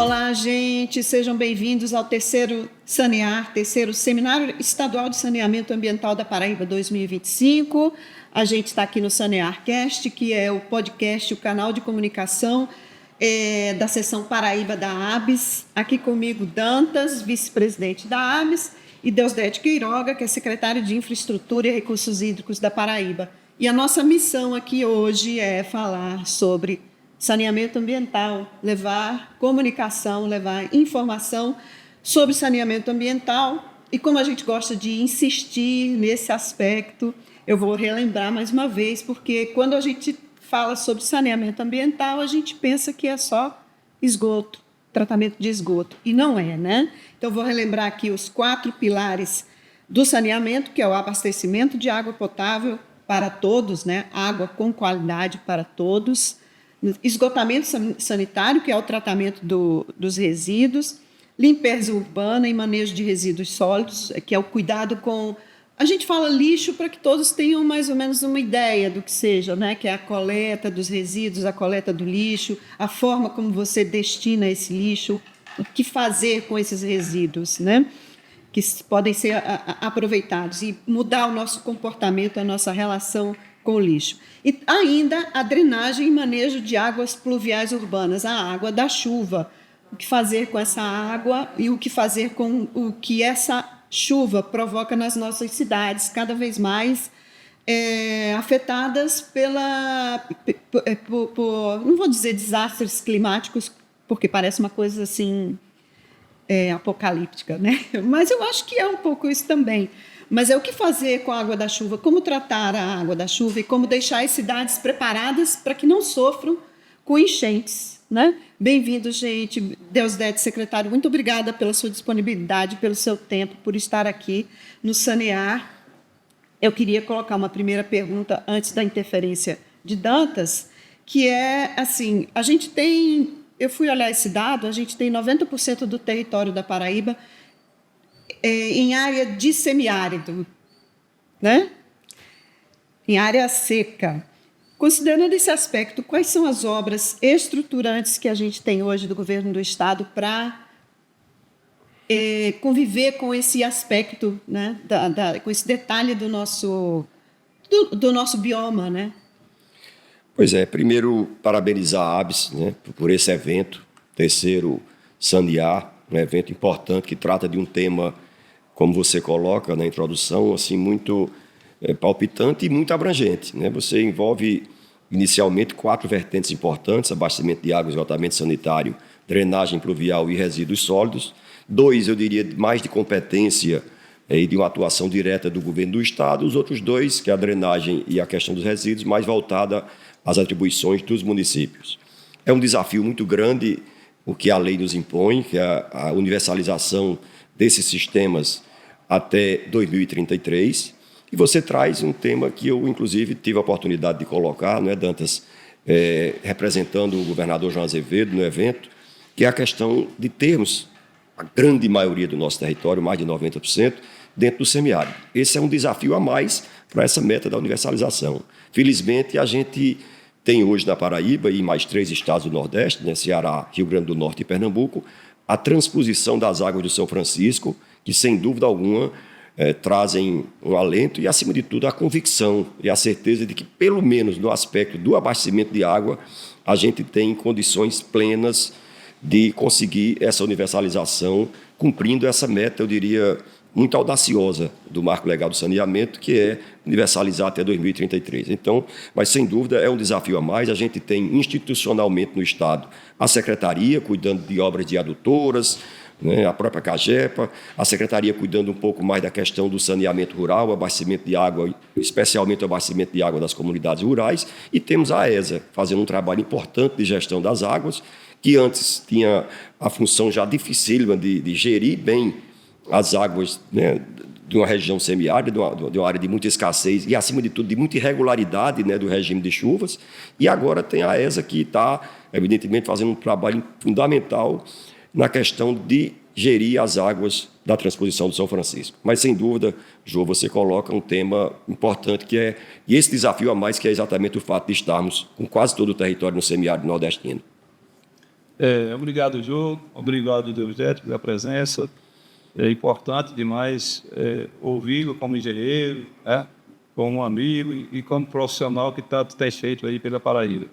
Olá, gente, sejam bem-vindos ao terceiro Sanear, terceiro Seminário Estadual de Saneamento Ambiental da Paraíba 2025. A gente está aqui no SanearCast, que é o podcast, o canal de comunicação da seção Paraíba da ABS. Aqui comigo, Dantas, vice-presidente da ABS, e Deusdete Queiroga, que é secretário de Infraestrutura e Recursos Hídricos da Paraíba. E a nossa missão aqui hoje é falar sobre saneamento ambiental, levar comunicação, levar informação sobre saneamento ambiental. E como a gente gosta de insistir nesse aspecto, eu vou relembrar mais uma vez, porque quando a gente fala sobre saneamento ambiental, a gente pensa que é só esgoto, tratamento de esgoto, e não é, né? Então, vou relembrar aqui os 4 pilares do saneamento, que é o abastecimento de água potável para todos, né? Água com qualidade para todos, esgotamento sanitário, que é o tratamento dos resíduos, limpeza urbana e manejo de resíduos sólidos, que é o cuidado com... A gente fala lixo para que todos tenham mais ou menos uma ideia do que seja, né? Que é a coleta dos resíduos, a coleta do lixo, a forma como você destina esse lixo, o que fazer com esses resíduos, né? Que podem ser aproveitados e mudar o nosso comportamento, a nossa relação com o lixo. E ainda a drenagem e manejo de águas pluviais urbanas, a água da chuva. O que fazer com essa água e o que fazer com o que essa chuva provoca nas nossas cidades, cada vez mais afetadas por, não vou dizer desastres climáticos, porque parece uma coisa assim apocalíptica, né? Mas eu acho que é um pouco isso também. Mas é o que fazer com a água da chuva, como tratar a água da chuva e como deixar as cidades preparadas para que não sofram com enchentes, né? Bem-vindo, gente. Deusdete, secretário, muito obrigada pela sua disponibilidade, pelo seu tempo, por estar aqui no Sanear. Eu queria colocar uma primeira pergunta antes da interferência de Dantas, que é assim, a gente tem, eu fui olhar esse dado, a gente tem 90% do território da Paraíba em área de semiárido, né? Em área seca. Considerando esse aspecto, quais são as obras estruturantes que a gente tem hoje do governo do Estado para conviver com esse aspecto, né, com esse detalhe do nosso bioma, né? Pois é, primeiro, parabenizar a ABS, né, por esse evento, terceiro Sanear, um evento importante que trata de um tema, como você coloca na introdução, assim, muito palpitante e muito abrangente, né? Você envolve inicialmente 4 vertentes importantes: abastecimento de água, esgotamento sanitário, drenagem pluvial e resíduos sólidos. 2, eu diria, mais de competência e de uma atuação direta do governo do Estado. Os outros 2, que é a drenagem e a questão dos resíduos, mais voltada às atribuições dos municípios. É um desafio muito grande o que a lei nos impõe, que é a universalização desses sistemas até 2033. E você traz um tema que eu, inclusive, tive a oportunidade de colocar, não é, Dantas, representando o governador João Azevedo no evento, que é a questão de termos a grande maioria do nosso território, mais de 90%, dentro do semiárido. Esse é um desafio a mais para essa meta da universalização. Felizmente, a gente tem hoje na Paraíba e mais 3 estados do Nordeste, né, Ceará, Rio Grande do Norte e Pernambuco, a transposição das águas do São Francisco, que, sem dúvida alguma, trazem um alento e, acima de tudo, a convicção e a certeza de que, pelo menos no aspecto do abastecimento de água, a gente tem condições plenas de conseguir essa universalização, cumprindo essa meta, eu diria, muito audaciosa do Marco Legal do Saneamento, que é universalizar até 2033. Então, mas sem dúvida é um desafio a mais. A gente tem institucionalmente no Estado a Secretaria cuidando de obras de adutoras, né, a própria CAGEPA, a Secretaria cuidando um pouco mais da questão do saneamento rural, o abastecimento de água, especialmente o abastecimento de água das comunidades rurais, e temos a AESA fazendo um trabalho importante de gestão das águas, que antes tinha a função já dificílima de gerir bem as águas, né, de uma região semiárida, de uma área de muita escassez e, acima de tudo, de muita irregularidade, né, do regime de chuvas. E agora tem a AESA que está, evidentemente, fazendo um trabalho fundamental na questão de gerir as águas da transposição do São Francisco. Mas, sem dúvida, Jô, você coloca um tema importante e esse desafio a mais, que é exatamente o fato de estarmos com quase todo o território no semiárido nordestino. Obrigado, Jô. Obrigado, Deusdete, pela presença. É importante demais ouvi-lo como engenheiro, como um amigo e como profissional que está feito aí pela Paraíba.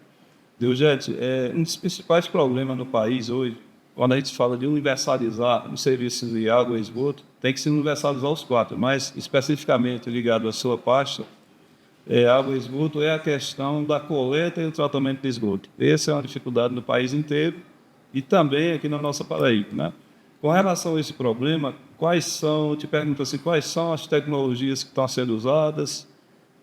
Deusdete, um dos principais problemas no país hoje, quando a gente fala de universalizar os serviços de água e esgoto, tem que se universalizar os quatro, mas especificamente ligado à sua pasta, água e esgoto é a questão da coleta e o tratamento de esgoto. Essa é uma dificuldade no país inteiro e também aqui na nossa Paraíba, né? Com relação a esse problema, te pergunto assim, quais são as tecnologias que estão sendo usadas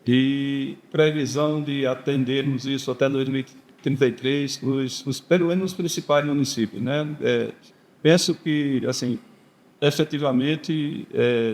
e previsão de atendermos isso até 2033, pelo menos nos principais municípios, né? Penso que, assim, efetivamente,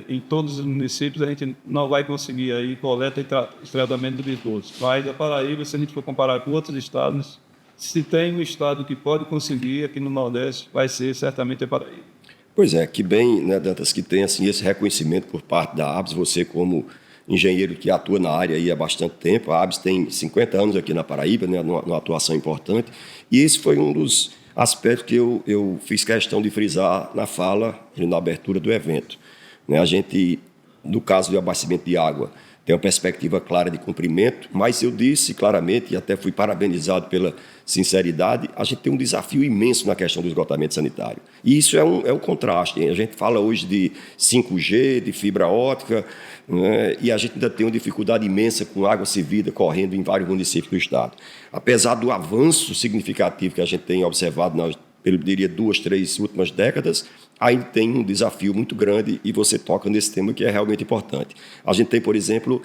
em todos os municípios a gente não vai conseguir aí coleta e tratamento de esgotos. Mas a Paraíba, se a gente for comparar com outros estados, se tem um estado que pode conseguir aqui no Nordeste, vai ser certamente a Paraíba. Pois é, que bem, né, Dantas, que tem assim, esse reconhecimento por parte da ABS, você como engenheiro que atua na área aí há bastante tempo, a ABS tem 50 anos aqui na Paraíba, né, numa atuação importante, e esse foi um dos aspectos que eu fiz questão de frisar na fala e na abertura do evento. Né, a gente, no caso do abastecimento de água, tem uma perspectiva clara de cumprimento, mas eu disse claramente, e até fui parabenizado pela sinceridade, a gente tem um desafio imenso na questão do esgotamento sanitário. E isso é um contraste. A gente fala hoje de 5G, de fibra ótica, né, e a gente ainda tem uma dificuldade imensa com água servida correndo em vários municípios do estado. Apesar do avanço significativo que a gente tem observado eu diria 2, 3 últimas décadas, ainda tem um desafio muito grande e você toca nesse tema que é realmente importante. A gente tem, por exemplo,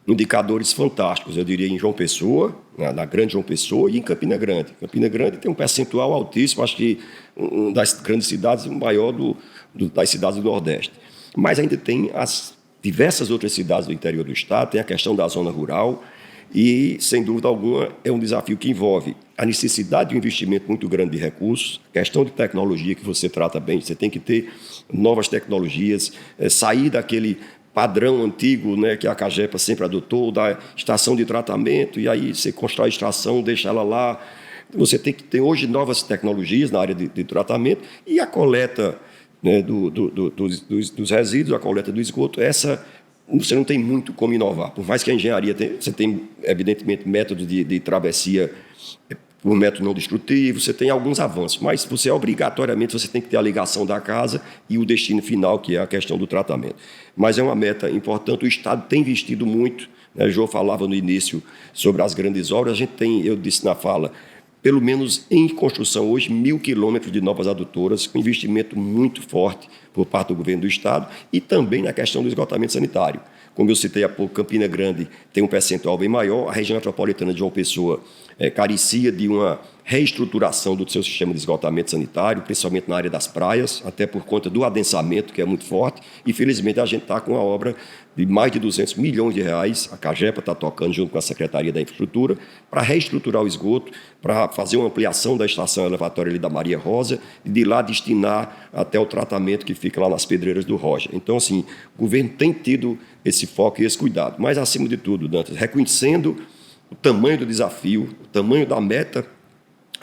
indicadores fantásticos, eu diria, em João Pessoa, na grande João Pessoa e em Campina Grande. Campina Grande tem um percentual altíssimo, acho que uma das grandes cidades, o maior das cidades do Nordeste. Mas ainda tem as diversas outras cidades do interior do estado, tem a questão da zona rural, e, sem dúvida alguma, é um desafio que envolve a necessidade de um investimento muito grande de recursos, questão de tecnologia que você trata bem, você tem que ter novas tecnologias, sair daquele padrão antigo, né, que a Cagepa sempre adotou, da estação de tratamento, e aí você constrói a extração, deixa ela lá. Você tem que ter hoje novas tecnologias na área de tratamento e a coleta, né, dos resíduos, a coleta do esgoto, você não tem muito como inovar. Por mais que a engenharia você tem, evidentemente, métodos de travessia por método não destrutivo, você tem alguns avanços, mas obrigatoriamente você tem que ter a ligação da casa e o destino final, que é a questão do tratamento. Mas é uma meta importante, o Estado tem investido muito, né? O João falava no início sobre as grandes obras, a gente tem, eu disse na fala, pelo menos em construção hoje, 1.000 quilômetros de novas adutoras, com investimento muito forte por parte do governo do Estado e também na questão do esgotamento sanitário. Como eu citei há pouco, Campina Grande tem um percentual bem maior, a região metropolitana de João Pessoa carecia de uma reestruturação do seu sistema de esgotamento sanitário, principalmente na área das praias, até por conta do adensamento, que é muito forte, e felizmente a gente está com uma obra de mais de 200 milhões de reais, a Cagepa está tocando junto com a Secretaria da Infraestrutura, para reestruturar o esgoto, para fazer uma ampliação da estação elevatória ali da Maria Rosa, e de lá destinar até o tratamento que fica lá nas Pedreiras do Rocha. Então, assim, o governo tem tido esse foco e esse cuidado, mas, acima de tudo, Dantas, reconhecendo o tamanho do desafio, o tamanho da meta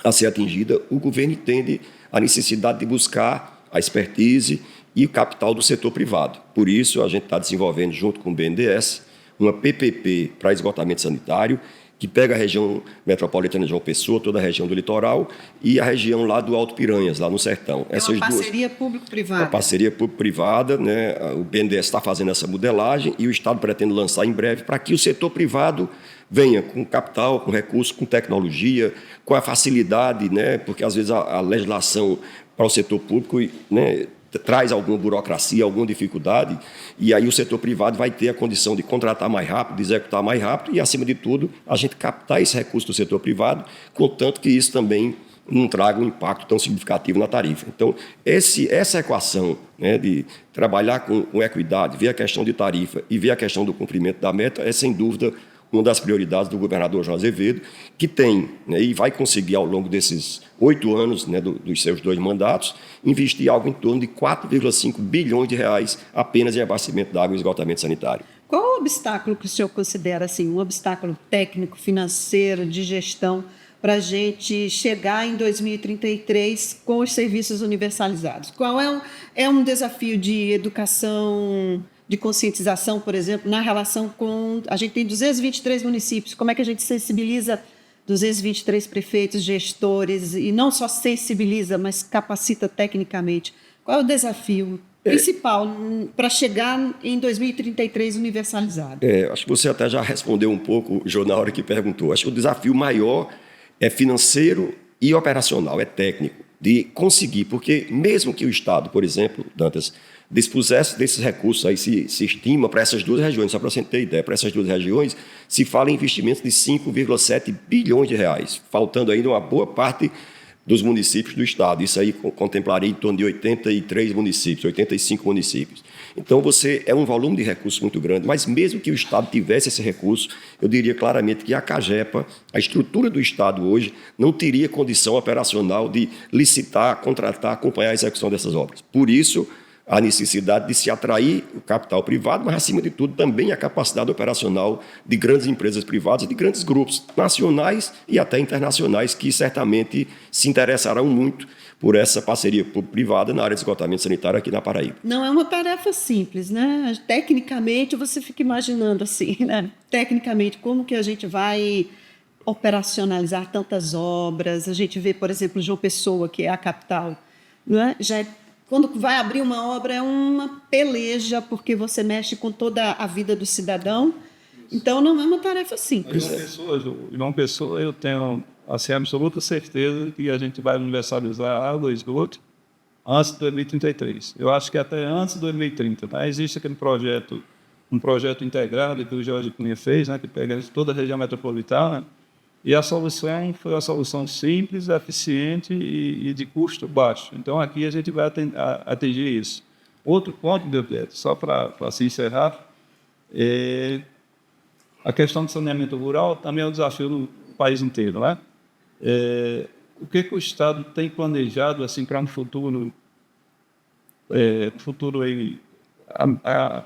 a ser atingida, o governo entende a necessidade de buscar a expertise e o capital do setor privado. Por isso, a gente está desenvolvendo, junto com o BNDES, uma PPP para esgotamento sanitário, que pega a região metropolitana de João Pessoa, toda a região do litoral, e a região lá do Alto Piranhas, lá no sertão. É uma parceria público-privada. Uma parceria público-privada, né? O BNDES está fazendo essa modelagem e o Estado pretende lançar em breve para que o setor privado venha com capital, com recursos, com tecnologia, com a facilidade, né? Porque às vezes a legislação para o setor público, né, traz alguma burocracia, alguma dificuldade, e aí o setor privado vai ter a condição de contratar mais rápido, de executar mais rápido e, acima de tudo, a gente captar esse recurso do setor privado, contanto que isso também não traga um impacto tão significativo na tarifa. Então, essa equação, né, de trabalhar com equidade, ver a questão de tarifa e ver a questão do cumprimento da meta, é, sem dúvida, uma das prioridades do governador João Azevedo, que tem, né, e vai conseguir, ao longo desses 8 anos, né, dos seus 2 mandatos, investir algo em torno de 4,5 bilhões de reais apenas em abastecimento de água e esgotamento sanitário. Qual o obstáculo que o senhor considera assim, um obstáculo técnico, financeiro, de gestão, para a gente chegar em 2033 com os serviços universalizados? Qual é um desafio de educação, de conscientização, por exemplo, na relação com... A gente tem 223 municípios, como é que a gente sensibiliza 223 prefeitos, gestores, e não só sensibiliza, mas capacita tecnicamente? Qual é o desafio principal para chegar em 2033 universalizado? Acho que você até já respondeu um pouco, Jô, na hora que perguntou. Acho que o desafio maior é financeiro e operacional, é técnico, de conseguir, porque mesmo que o Estado, por exemplo, Dantas, dispusesse desses recursos, aí se estima para essas duas regiões, só para você ter ideia, para essas duas regiões, se fala em investimentos de 5,7 bilhões de reais, faltando ainda uma boa parte dos municípios do Estado. Isso aí contemplaria em torno de 83 municípios, 85 municípios. Então, é um volume de recursos muito grande, mas mesmo que o Estado tivesse esse recurso, eu diria claramente que a CAGEPA, a estrutura do Estado hoje, não teria condição operacional de licitar, contratar, acompanhar a execução dessas obras. Por isso, a necessidade de se atrair o capital privado, mas, acima de tudo, também a capacidade operacional de grandes empresas privadas e de grandes grupos nacionais e até internacionais que certamente se interessarão muito por essa parceria privada na área de esgotamento sanitário aqui na Paraíba. Não é uma tarefa simples, né? Tecnicamente, você fica imaginando assim, né? Tecnicamente, como que a gente vai operacionalizar tantas obras? A gente vê, por exemplo, João Pessoa, que é a capital, né? Quando vai abrir uma obra, é uma peleja, porque você mexe com toda a vida do cidadão. Então, não é uma tarefa simples. João Pessoa, eu tenho assim, absoluta certeza que a gente vai universalizar a água e esgoto antes de 2033. Eu acho que até antes de 2030. Tá? Existe aquele projeto, um projeto integrado que o Jorge Cunha fez, né, que pega toda a região metropolitana, e a solução foi uma solução simples, eficiente e de custo baixo. Então, aqui a gente vai atingir isso. Outro ponto, Beto, só para se encerrar, a questão do saneamento rural também é um desafio no país inteiro, né? O que o Estado tem planejado assim, para no futuro, aí, a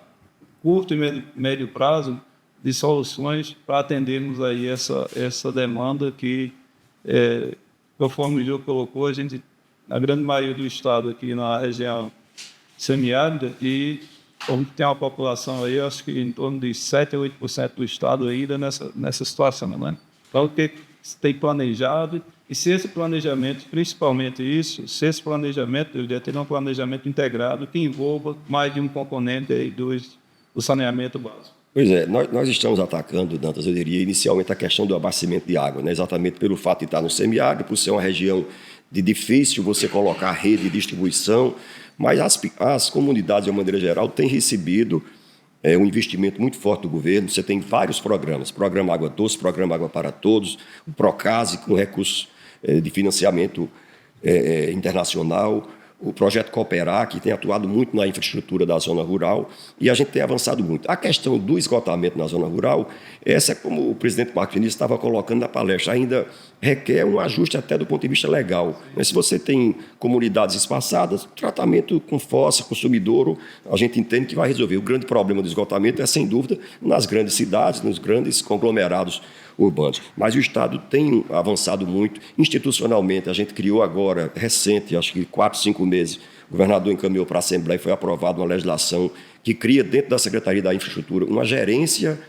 curto e médio prazo, de soluções para atendermos aí essa demanda que, conforme o Diogo colocou, a gente, a grande maioria do Estado aqui na região semiárida, e como tem uma população aí, acho que em torno de 7 a 8% do Estado ainda nessa situação, né? Então, o que se tem planejado, e se esse planejamento, principalmente isso, se esse planejamento deveria ter um planejamento integrado que envolva mais de um componente aí do saneamento básico. Pois é, nós estamos atacando, Dantas, eu diria, inicialmente a questão do abastecimento de água, né? Exatamente pelo fato de estar no semiárido, por ser uma região de difícil você colocar rede de distribuição, mas as comunidades, de uma maneira geral, têm recebido um investimento muito forte do governo. Você tem vários programas, Programa Água Doce, Programa Água para Todos, o Procase, com recursos de financiamento internacional, o projeto Cooperar, que tem atuado muito na infraestrutura da zona rural, e a gente tem avançado muito. A questão do esgotamento na zona rural, essa, como o presidente Marcos Vinícius estava colocando na palestra, ainda requer um ajuste até do ponto de vista legal. Mas se você tem comunidades espaçadas, tratamento com fossa, com sumidouro, a gente entende que vai resolver. O grande problema do esgotamento é, sem dúvida, nas grandes cidades, nos grandes conglomerados urbanos. Mas o Estado tem avançado muito. Institucionalmente, a gente criou agora, recente, acho que 4, 5 meses, o governador encaminhou para a Assembleia e foi aprovada uma legislação que cria, dentro da Secretaria da Infraestrutura, uma gerência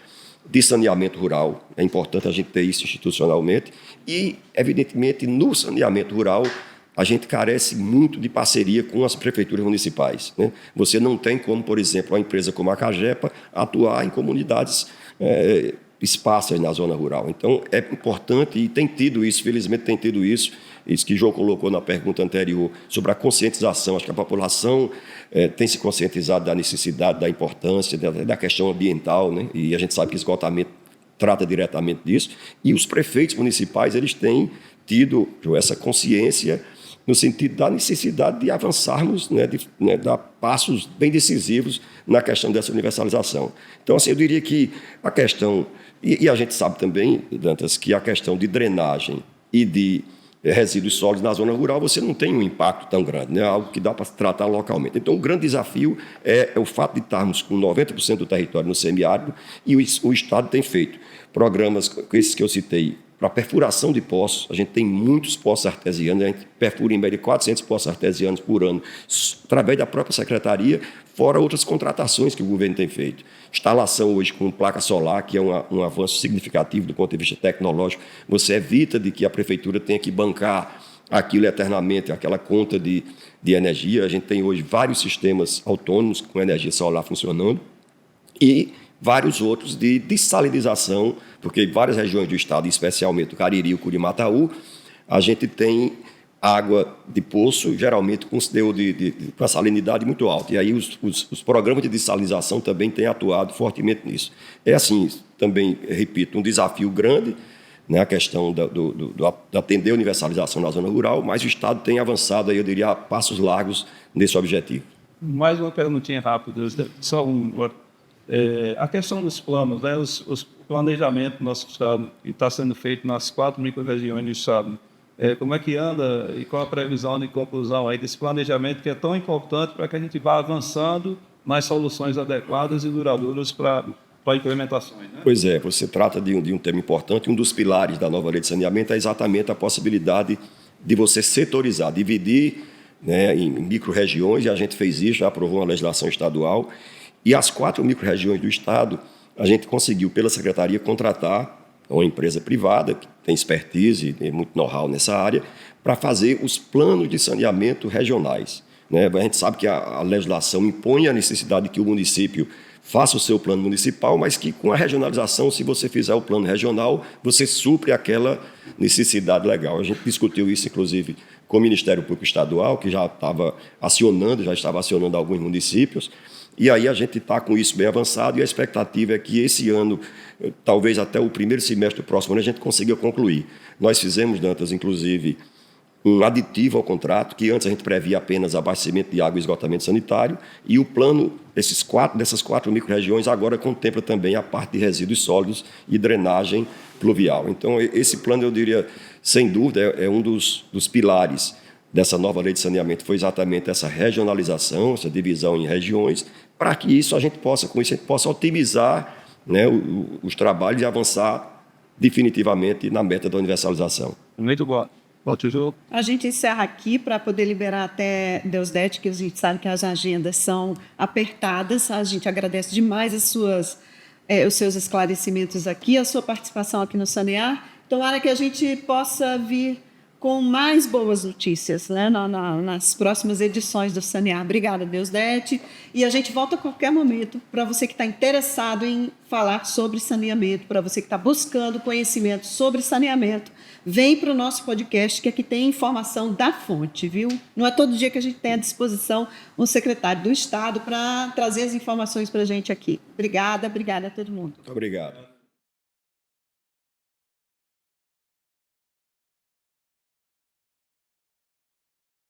de saneamento rural. É importante a gente ter isso institucionalmente. E, evidentemente, no saneamento rural, a gente carece muito de parceria com as prefeituras municipais, né? Você não tem como, por exemplo, uma empresa como a CAGEPA atuar em comunidades esparsas na zona rural. Então, é importante, e tem tido isso, felizmente tem tido isso que João colocou na pergunta anterior, sobre a conscientização. Acho que a população tem se conscientizado da necessidade, da importância, da questão ambiental, né? E a gente sabe que esgotamento trata diretamente disso, e os prefeitos municipais, eles têm tido, João, essa consciência no sentido da necessidade de avançarmos, de dar passos bem decisivos na questão dessa universalização. Então, assim, eu diria que a questão, e a gente sabe também, Dantas, que a questão de drenagem e de resíduos sólidos na zona rural, você não tem um impacto tão grande, né? Algo que dá para se tratar localmente. Então, o grande desafio é o fato de estarmos com 90% do território no semiárido, e o Estado tem feito programas, esses que eu citei, para perfuração de poços. A gente tem muitos poços artesianos, a gente perfura em média 400 poços artesianos por ano, através da própria secretaria, fora outras contratações que o governo tem feito. Instalação hoje com placa solar, que é um avanço significativo do ponto de vista tecnológico. Você evita de que a prefeitura tenha que bancar aquilo eternamente, aquela conta de energia. A gente tem hoje vários sistemas autônomos com energia solar funcionando e vários outros de dessalinização, porque em várias regiões do estado, especialmente o Cariri e o Curimataú, a gente tem água de poço, geralmente com teor com a salinidade muito alta. E aí os programas de dessalinização também têm atuado fortemente nisso. É assim, também, repito, um desafio grande, né, a questão de atender a universalização na zona rural, mas o Estado tem avançado, aí, eu diria, a passos largos nesse objetivo. Mais uma perguntinha rápida, só a questão dos planos, né, os planejamentos do nosso Estado, que está sendo feito nas 4 micro-regiões do Estado, como é que anda e qual a previsão de conclusão aí desse planejamento que é tão importante para que a gente vá avançando nas soluções adequadas e duradouras para implementações, né? Pois é, você trata de um tema importante. Um dos pilares da nova lei de saneamento é exatamente a possibilidade de você setorizar, dividir, né, em micro-regiões, e a gente fez isso, já aprovou uma legislação estadual, e as 4 micro-regiões do Estado, a gente conseguiu, pela Secretaria, contratar uma empresa privada, que tem expertise, tem muito know-how nessa área, para fazer os planos de saneamento regionais, né? A gente sabe que a legislação impõe a necessidade de que o município faça o seu plano municipal, mas que com a regionalização, se você fizer o plano regional, você supre aquela necessidade legal. A gente discutiu isso, inclusive, com o Ministério Público Estadual, que já estava acionando alguns municípios, e aí a gente está com isso bem avançado, e a expectativa é que esse ano, talvez até o primeiro semestre do próximo ano, a gente consiga concluir. Nós fizemos, Dantas, inclusive, um aditivo ao contrato, que antes a gente previa apenas abastecimento de água e esgotamento sanitário, e o plano dessas 4 micro-regiões agora contempla também a parte de resíduos sólidos e drenagem pluvial. Então, esse plano, eu diria, sem dúvida, é um dos pilares dessa nova lei de saneamento, foi exatamente essa regionalização, essa divisão em regiões, para que isso a gente possa otimizar, né, os trabalhos e avançar definitivamente na meta da universalização. Muito bom. A gente encerra aqui para poder liberar até Deusdete, que a gente sabe que as agendas são apertadas. A gente agradece demais os seus esclarecimentos aqui, a sua participação aqui no Sanear. Tomara que a gente possa vir com mais boas notícias, né, nas próximas edições do Sanear. Obrigada, Deusdete. E a gente volta a qualquer momento para você que está interessado em falar sobre saneamento, para você que está buscando conhecimento sobre saneamento. Vem para o nosso podcast, que aqui tem informação da fonte, viu? Não é todo dia que a gente tem à disposição um secretário do Estado para trazer as informações para a gente aqui. Obrigada a todo mundo. Muito obrigado.